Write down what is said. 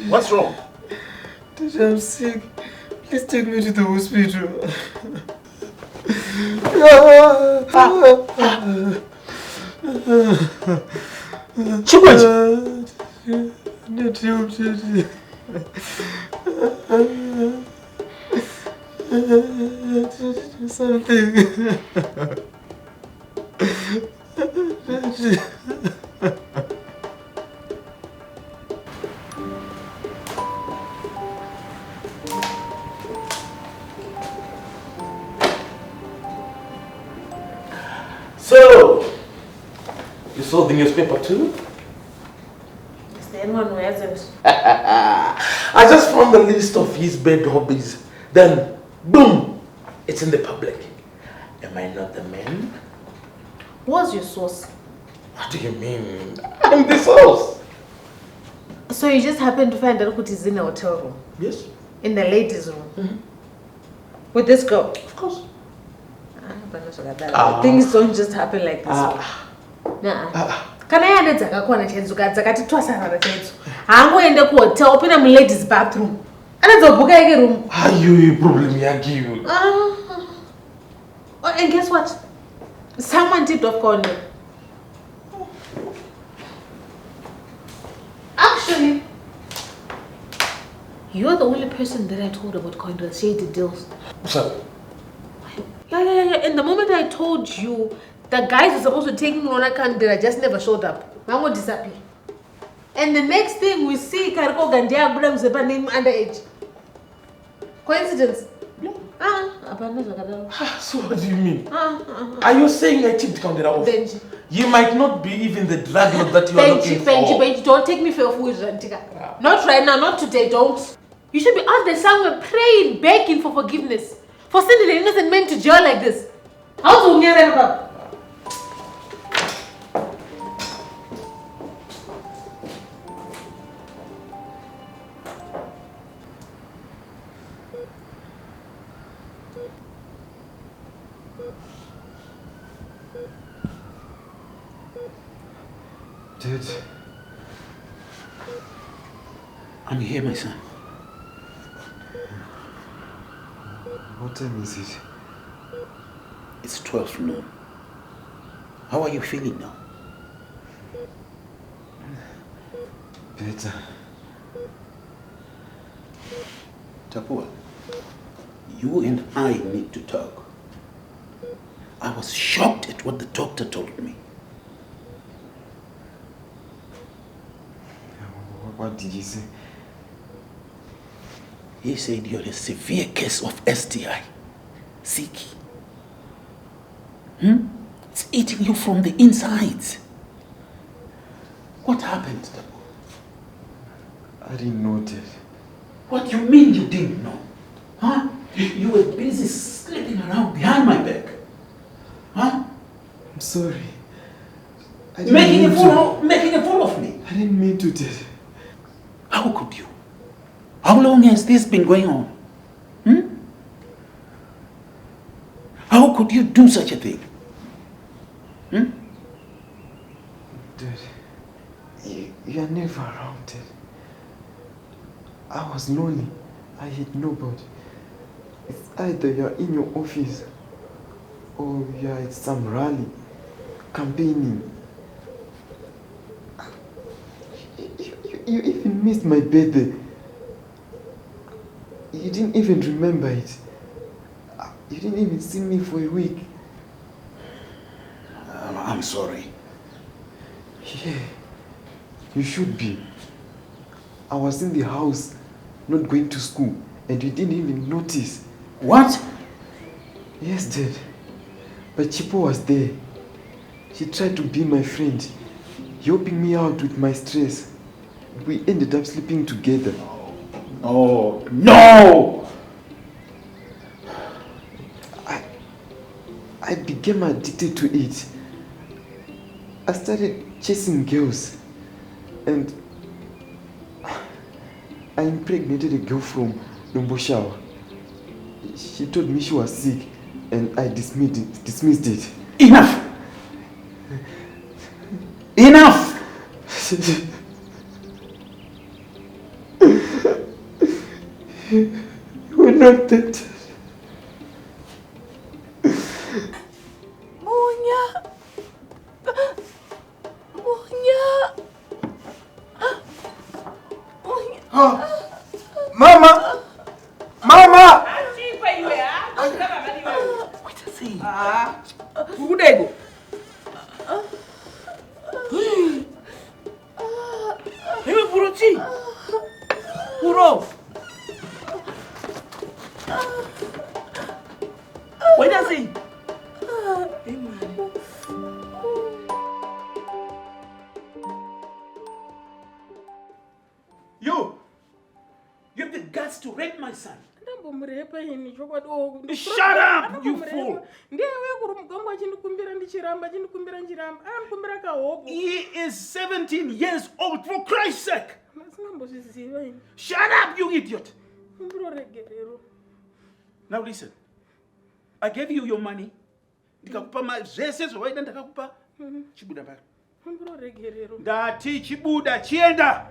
What's wrong? I'm sick. Please take me to the hospital. Something. So, you saw the newspaper too? Is there anyone who hasn't? I just found the list of his bad hobbies. Then, boom, it's in the public. Am I not the man? What's your source? What do you mean? I'm the source. So you just happened to find that Kuti in the hotel room? Yes. In the ladies' room? With this girl? Of course. Things don't just happen like this. Can I add Zakakwana Chenzuka Zakati Twasana Chenzu? I'm going to hotel, open a ladies' bathroom. And it's a book room. Are you a problem? You. And guess what? Someone tipped off condom. Actually, you're the only person that I told about condom shady deals. So? Yeah. And the moment I told you, the guys were supposed to take me on account that I just never showed up. I'm going to disappear. And the next thing we see, Karko Gandia Abrams underage. Coincidence? So what do you mean? Are you saying I tipped Kandera off? Benji. You might not be even the drug lord that you are looking for. Benji, don't take me for a fool, Rantika. Not right now, not today, don't. You should be out there somewhere praying, begging for forgiveness. For sending an innocent man to jail like this. How do you hear that? Dad. I'm here, my son. What time is it? It's 12 noon. How are you feeling now? Better. Tapua, you and I need to talk. I was shocked at what the doctor told me. What did he say? He said you're a severe case of STI. Sick. It's eating you from the insides. What happened, Tapua? I didn't know that. What do you mean you didn't know? Huh? You were busy sleeping around behind my back. Huh? I'm sorry. Making a fool of me. I didn't mean to do that. How could you? How long has this been going on? How could you do such a thing? Dad, you are never around, Dad. I was lonely. I had nobody. It's either you are in your office or you are at some rally, campaigning. You even missed my birthday. You didn't even remember it. You didn't even see me for a week. I'm sorry. Yeah, you should be. I was in the house, not going to school, and you didn't even notice. What? Yes, Dad. But Chipo was there. She tried to be my friend, helping me out with my stress. We ended up sleeping together. Oh, no! I became addicted to it. I started chasing girls, and I impregnated a girl from Lomboshawa. She told me she was sick, and I dismissed it. Enough! We're not dead. Munya. Munya. Oh, Mama! Mama! Wait a see. Urudego. Hey, Buruchi. Buro. Wait a see. You have the guts to rape my son. Shut up, you fool! He is 17 years old, for Christ's sake! Shut up, you idiot! Now listen, I gave you your money. Chibuda chienda.